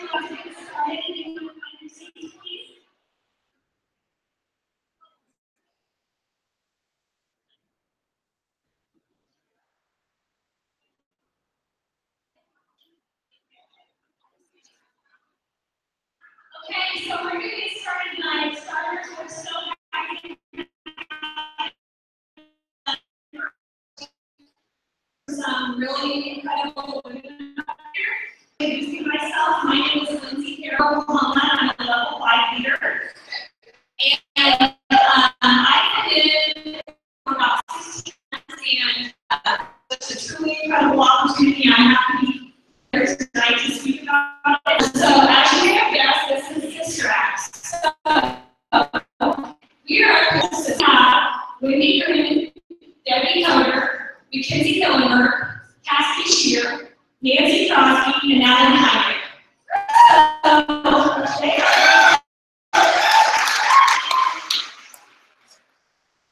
Okay, so we're going to get started tonight. Starters, we're so happy. Some really incredible women up here. Introducing myself, my name is Lindsay Carroll. I'm a level 5 leader. And I've been for about 16 months, and it's a truly incredible opportunity. I'm happy to be here tonight to speak about it. So, as you may have guessed, this is Sister Act. So, we are Wendy Green, Debbie Coder, Mackenzie Hillenberg, Cassie Shear, Nancy Crosby, and Alan Heinrich.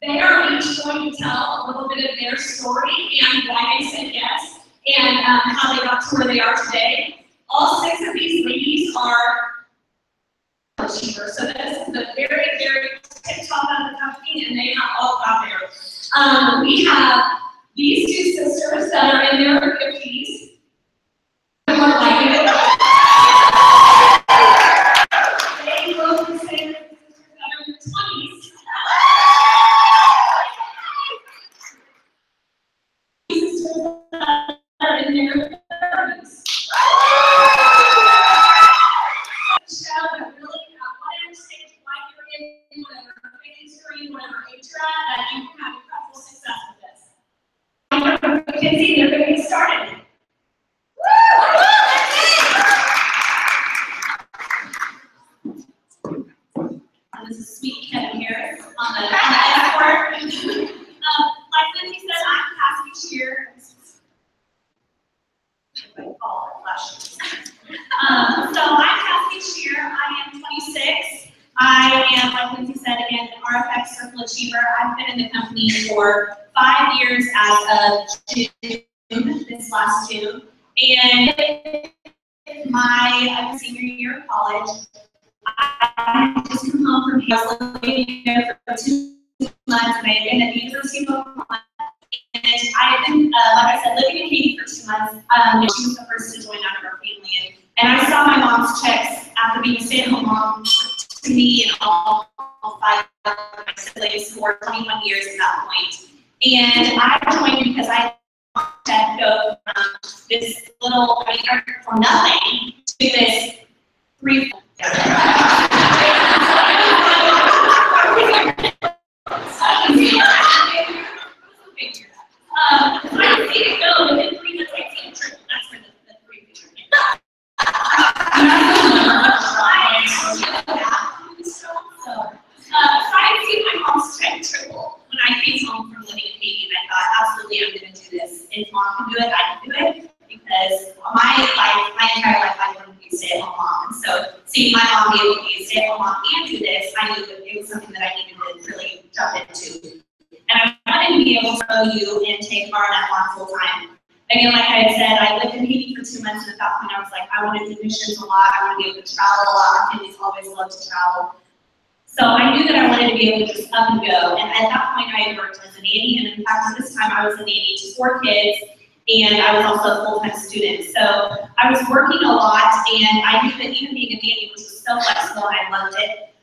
They are each going to tell a little bit of their story and why they said yes, and how they got to where they are today. All 6 of these ladies are achievers, so this is the very, very tip top of the company, and they have all got there. We have these 2 sisters that are in their 50s. More like it. They both the same sisters that are in their 20s. Sisters that are in their 30s. Shout that really whatever stage of life you're in, whatever phase you're in, whatever age you're at, that you can have incredible success with this. Mackenzie, they're going to get started. This is sweet Kevin Harris on the network. Like Lindsay said, I'm Cassie Shear. So I'm Cassie Shear. I am 26. I am, like Lindsay said, again, an RFX Circle Achiever. I've been in the company for 5 years as of June, this last June. And I'm a senior year of college. I just come home from here. I was living there for 2 months, and I had been at the University of Oklahoma. And I had been, like I said, living in Haiti for 2 months. She was the first to join out of our family. And I saw my mom's checks after being a stay-at-home mom to me and all 5 of my siblings for 21 years at that point. And I joined because I wanted to go from this little, from nothing to this 3. I see it go within 3 months. I see it triple. That's where the 3 figure came. I see my mom's check triple when I came home from living in Haiti, and I thought, absolutely, I'm going to do this. If mom can do it, I can do it. Because my entire life, I wanted to be a stay-at-home mom. And so, seeing my mom be able to be a stay-at-home mom and do this, I knew that it was something that I needed to really jump into. And I wanted to be able to know you and take RNF on full time. Again, like I had said, I lived in Haiti for 2 months, and at that point I was like, I want to do missions a lot, I want to be able to travel a lot. My families always love to travel. So I knew that I wanted to be able to just up and go. And at that point I had worked as a nanny, and in fact at this time I was a nanny to 4 kids, and I was also a full-time student. So I was working a lot, and I knew that even being a nanny, which was so flexible, and I loved it,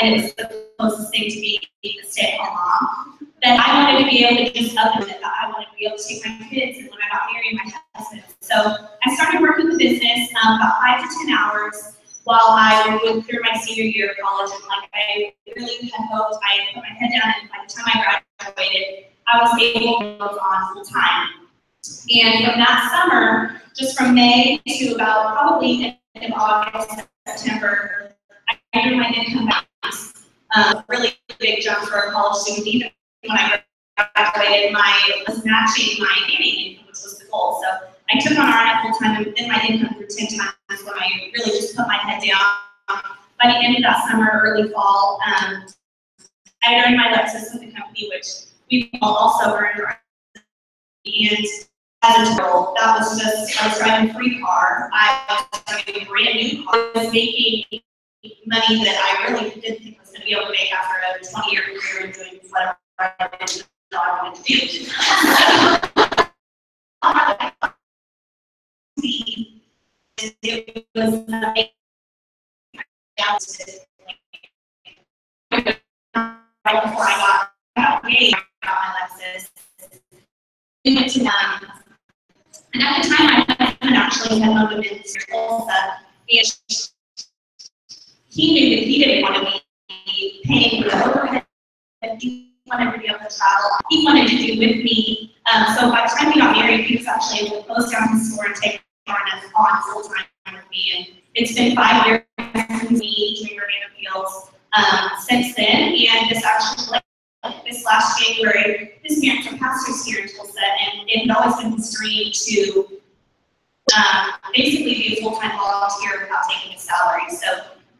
and it was the closest thing to being a stay-at-home mom, that I wanted to be able to just up and that I wanted to be able to take my kids, and when I got married, my husband. So I started working the business about 5 to 10 hours while I went through my senior year of college, and like I really had hoped, I put my head down, and by the time I graduated, I was able to go on full time. And from that summer, just from May to about probably in August, September, I grew my income back. Really big jump for a college student. Even when I graduated, was matching my nanny income, which was the goal. So I took on RNF full time, and then my income grew 10 times when I really just put my head down. By the end of that summer, early fall, I earned my Lexus with the company, which we also earned. And as a total, that was just, I was driving a free car. I was driving a brand new car. I was making money that I really didn't think I was going to be able to make after a 20-year career and doing whatever I wanted to do. It was right before I got paid, I got my Lexus. We went to and at the time my husband actually had moved into Tulsa, and he knew that he didn't want to be paying for the overhead. He wanted to be able to travel. He wanted to do with me. So by the time we got married, he was actually able to close down his store and take on full time with me. And it's been 5 years since me doing Rodan Fields since then. And this last January, his parents are pastors here in Tulsa, and it had always been his dream to basically be a full-time volunteer without taking a salary. So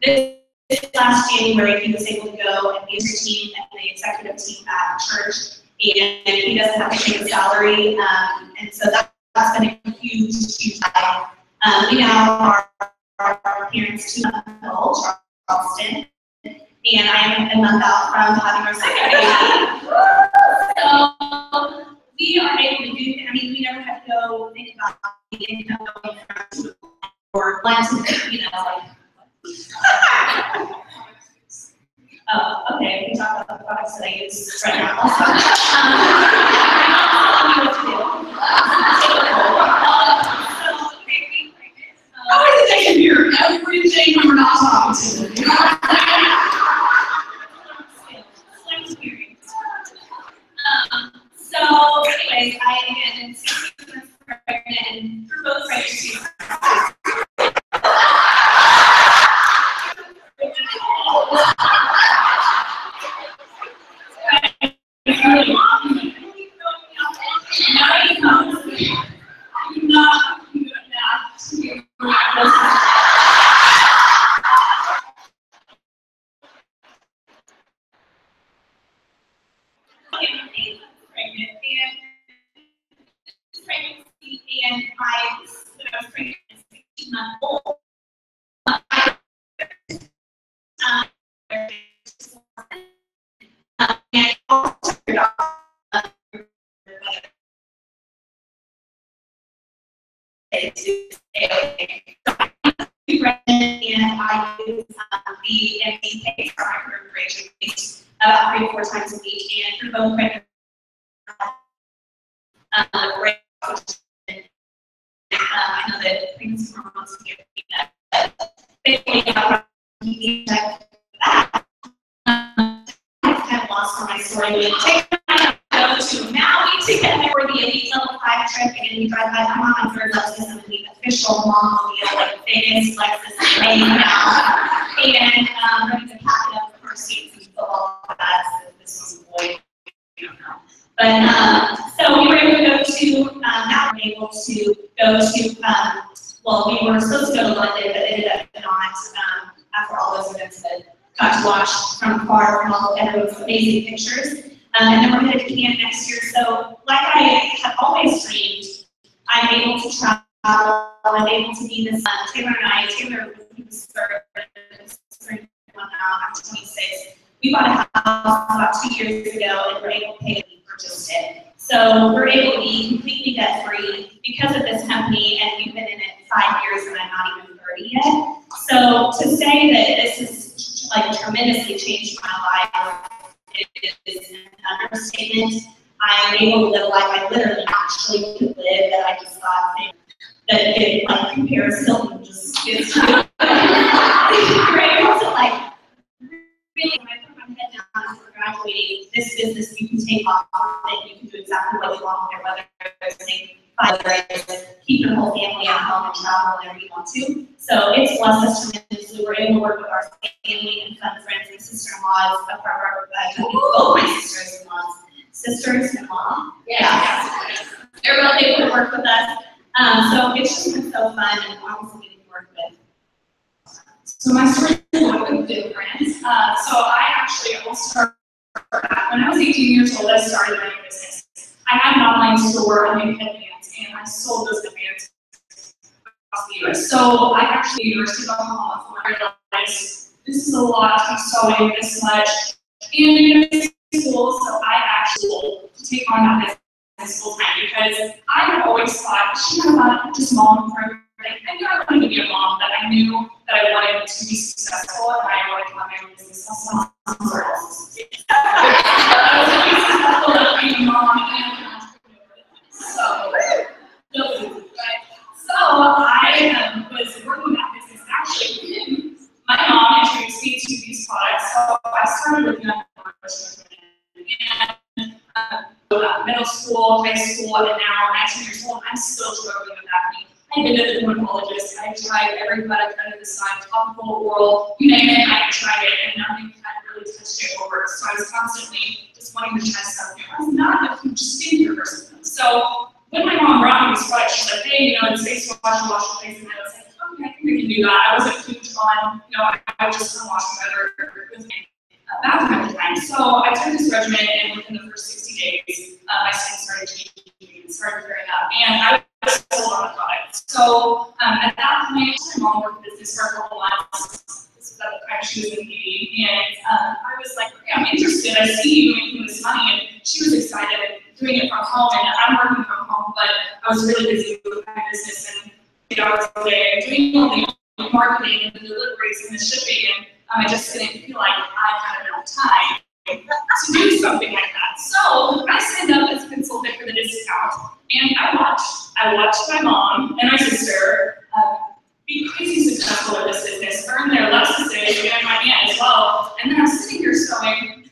this last January, he was able to go and be a team and the executive team at church, and he doesn't have to take a salary, and so that's been a huge help. We now are parents 2 months old, Charleston, and I am a month out from having our second baby. So we are able to do, I mean, we never have to go think about the income going from or less, like. Oh, okay, we can talk about the products that I use right now also. I think I can hear everything we're not talking to. So, anyways, I am 6 months pregnant through both pregnancies. And when I was pregnant at 16 months old, and also and I use the MD for my preparation about 3 to 4 times a week, and through both pregnant I know that pregnancy hormones can be that. Basically, I kind of lost my story. We take go to Maui together for the elite level 5 trip, and we drive by my mom and third Lexus and the official mom-mobile, like biggest Lexus made now. And ready to pack it up for seats and football class. This was a boy, I don't know. But so we were able to go to now we're able to go to well, we were supposed to go to London, but ended up not after all those events that got to watch from afar from all of everyone's amazing pictures. And then we're headed to camp next year. So like I have always dreamed, I'm able to travel, I'm able to be this Taylor was spring after 26. We bought a house about 2 years ago and we're able to pay it. Purchased it. So we're able to be completely debt free because of this company, and we've been in it 5 years and I'm not even 30 yet. So to say that this has like tremendously changed my life is an understatement. I'm able to live a life I literally actually could live that I just thought that it like compares Hilton just gets to you're able to like really when I put my head down as we're graduating, this business you can take off and you can do exactly what you want with it, whether it's keep your whole family at home and travel whenever you want to. So it's blessed us tremendously. We're able to work with our family and fun friends and sister-in-laws, both my sisters-in-law. Yeah. They're really able to work with us. So it's just been so fun and obviously getting to work with. So my story is a little bit different. So I actually almost started, when I was 18 years old, I started my own business. I had an online store, I made headbands, and I sold those headbands across the So I actually University of Oklahoma when I realized this is a lot to be sewing this much in school, so I actually take on that business full time because I had always thought I'm not just mom for everything. I knew I wanted to be a mom, but I knew that I wanted to be successful and I wanted to have my own business. I was successful at being a mom and an entrepreneur. So I was working that business. Actually, my mom introduced me to these products, so I started looking at and middle school, high school, and now 19 years old, I'm still struggling with acne. I've been to the dermatologist, I've tried every product under the sun, topical, oral, you name it, I've tried it, and nothing had really touched it over. So I was constantly just wanting to try stuff new. I was not a huge skincare person. So when my mom brought me this product, she's like, hey, it's face wash, wash your face, and I was like, okay, I think I can do that. I wasn't huge on, I was just wash better with my bathroom at the time. So I took this regimen, and within the first 60 days, my skin started changing and started clearing up, and I was sold on the product. So at that point, my mom worked in business for a couple months. This was at the time she was in beauty, and I was like, okay, I'm interested. I see you making this money, and she was excited doing it from home, and I'm working from home, but I was really busy with my business and 8 hours a day, and doing all the marketing and the deliveries and the shipping, and I just didn't feel like I had enough time to do something like that. So I signed up as a consultant for the discount, and I watched my mom and my sister be crazy successful in this business, earn their licenses, and my aunt as well. And then I'm sitting here sewing.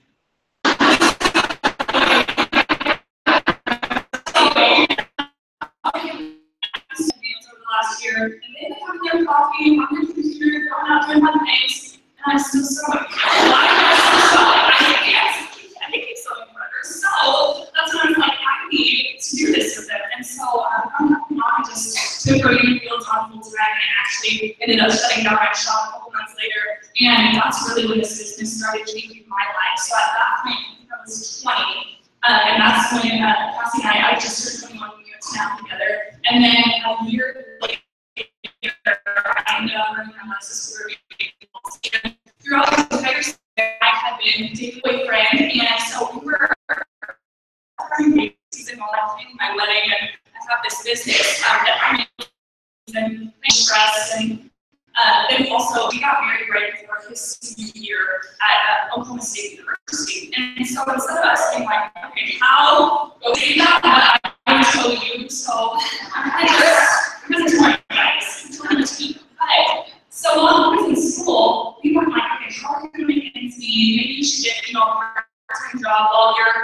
Over the last year, and they've been having their coffee on their computer, going out doing fun things, and I'm still sewing. I can keep sewing forever. So that's when I was like, I need to do this with them. And so I just took Rodan Fields on full time and actually ended up shutting down my shop a couple months later. And that's really when this business started changing my life. So at that point, I was 20. And that's when Cassie and I just turned 21 years now together. And then a year later, I ended up learning my sister. And throughout the entire season, I had been dating a boyfriend, and so we were having season while I was planning my wedding, and I have this business that I'm in my stress, and then also we got married right before his senior year at Oklahoma State University. And so instead of us being like, okay, how go see that, I will show you. So because it's my guys, so while I was in school, we were like, okay, how are you going to make ends meet? Maybe you should get, a part-time job while you're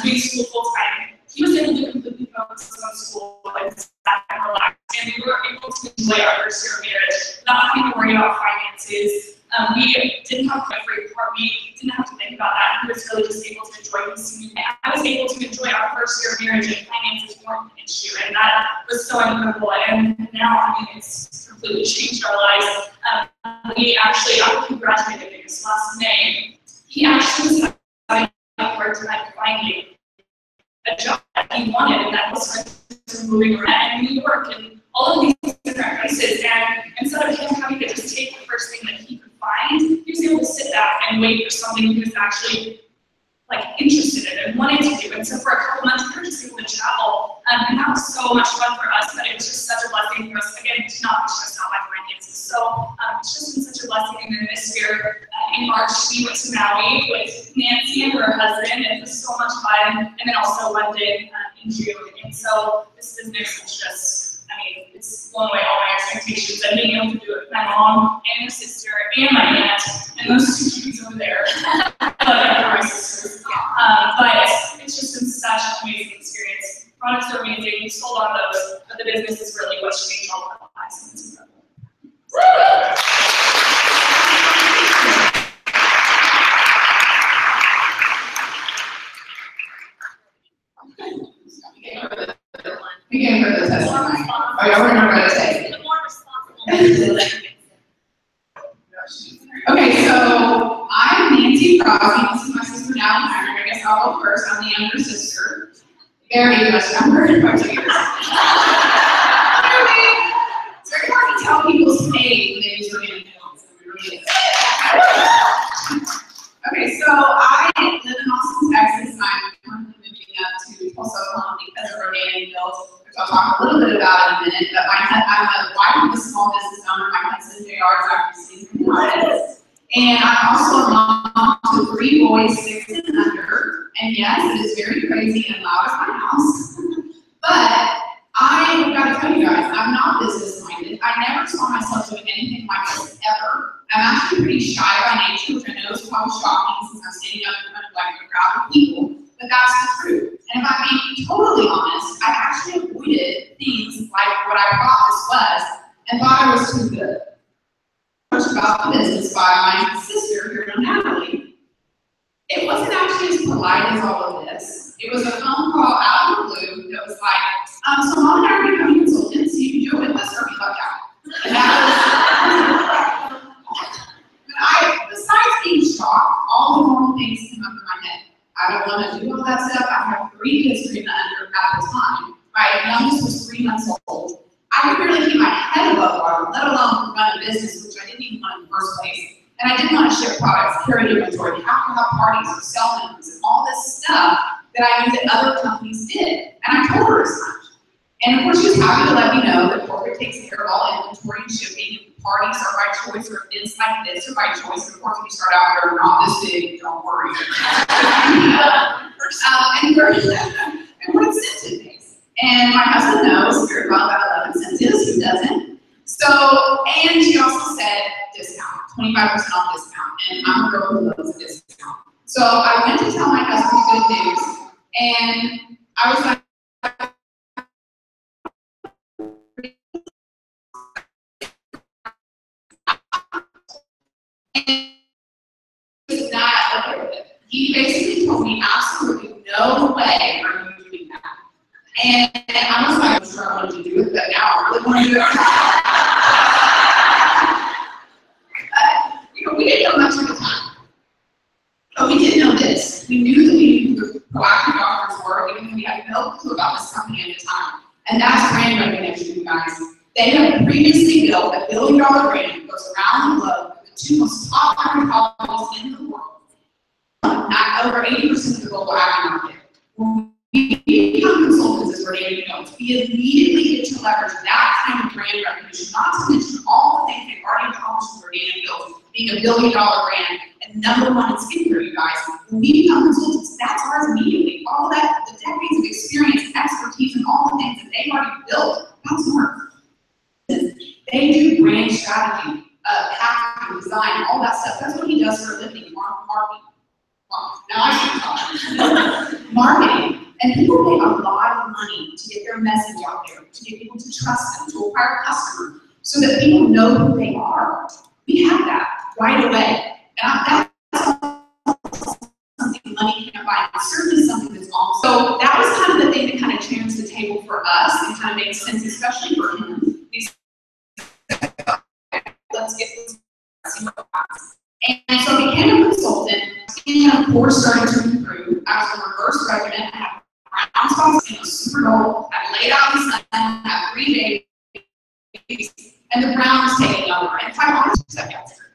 doing school full-time. He was able to completely focus on school and relax, and we were able to enjoy our first year of marriage without having to worry about finances. We didn't have to free part. We didn't have to think about that. He was really just able to enjoy his senior year. I was able to enjoy our first year of marriage, and finances weren't an issue, and that was so incredible. And now, it's completely changed our lives. I graduated this last May. He actually was part-time finally a job that he wanted, and that was moving around in New York and all of these different places. And instead of him having to just take the first thing that he could find, he was able to sit back and wait for something he was actually interested in and wanted to do. And so for a couple months, we were just able to travel, and that was so much fun for us. But it was just such a blessing for us, again, to not be stressed out by finances. So it's just been such a blessing. And then this year, in March, we went to Maui with Nancy and her husband, and it was so much fun. And then also London in June. And so this business was just, it's blown away all my expectations. And being able to do it with my mom and my sister and my aunt and those two cuties over there. My sisters. But it's just been such an amazing experience. Products are amazing. We sold on those, but the business is really what's changed all of our lives. It's incredible. We came for the testimony. Oh, y'all remember what it says? The more responsible. Okay, so I'm Nancy Crosby. This is my sister now. I guess I'll go first. I'm the younger sister. Very much younger, by 2 years. Very paid when they use Rodan Fields. Okay, so I live in Austin, Texas, and I'm currently moving up to Tulsa, Oklahoma because of Rodan Fields, which I'll talk a little bit about in a minute. But I'm a wife of a small business owner. My husband, JR, is actually seasoned artist. And I'm also a mom to 3 boys, 6 and under. And yes, it is very crazy and loud at my house. But I gotta tell you guys, I'm not business-minded. I never saw myself doing anything like this ever. I'm actually pretty shy by nature, which I know is probably shocking since I'm standing up in front of like a crowd of people, but that's the truth. And if I'm being totally honest, I actually avoided things like what I thought this was and thought I was too good. Much about the business by my sister here, Natalie. It wasn't actually as polite as all of this. It was a phone call out of the blue that was like, so Mom and I are becoming consultants, so you can do it with us or be left out. And that was, besides being shocked, all the normal things came up in my head. I don't want to do all that stuff. I have 3 kids 3 and under at the time. My youngest was 3 months old. I could barely keep my head above water, let alone run a business, which I didn't even want in the first place. And I didn't want to ship products, carry inventory, have to have parties or sell members, and all this stuff that I knew that other companies did. And I told her as much. And of course, she was happy to let me know that corporate takes care of all inventory and shipping. And parties are by choice, or events like this are by choice. And of course, when you start out, they're not this big, don't worry. And we're incentive-based. And my husband knows very well that I love incentives, who doesn't? So, and she also said discount, 25% off discount. And I'm a girl who loves a discount. So I went to tell my husband good news, and I was like, not okay with it. He basically told me absolutely no way are you doing that. And I was like, I'm sure I wanted to do it, but now I really want to do it. We didn't know much at the time. But we did know this. We knew that we knew who Proactiv doctors were, even though we had no clue about this company at the time. And that's brand recognition, you guys. They had previously built a $1 billion brand that goes around the globe with the 2 most popular colleges in the world. At over 80% of the global ag market. When we become consultants, as Rodan knows, we immediately get to leverage that kind of brand recognition, not to mention all the things they've already accomplished with Rodan Fields, being a $1 billion brand and #1 in skincare, you guys. When we become consultants, that's ours immediately. All that, the decades of experience and expertise and all the things that they've already built, that's ours. They do brand strategy, packaging, design, all that stuff. That's what he does for a living, marketing. Now I can talk. Marketing. And people pay a lot of money to get their message out there, to get people to trust them, to acquire customers, so that people know who they are. We have that right away. And that's something money can't buy. It's certainly something that's awesome. So that was kind of the thing that kind of changed the table for us and kind of made sense, especially for him. Let's get this. And so I became a consultant, and of course started to improve. I was on the reverse regimen, I had brown spots, and it was super dull. I laid out in the sun, had 3 days, and the brown was taking over. And if I'm honest, that cancer.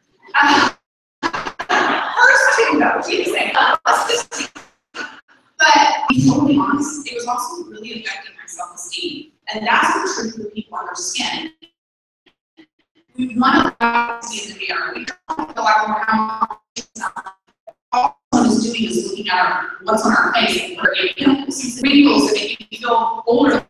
First 2 though, she didn't say, let's just see. But to be totally honest, it was also really affecting my self-esteem. And that's the truth with people on their skin. We want to see in the mirror. We don't feel like we're having all someone is doing is looking at what's on our face and we're getting wrinkles that make you feel older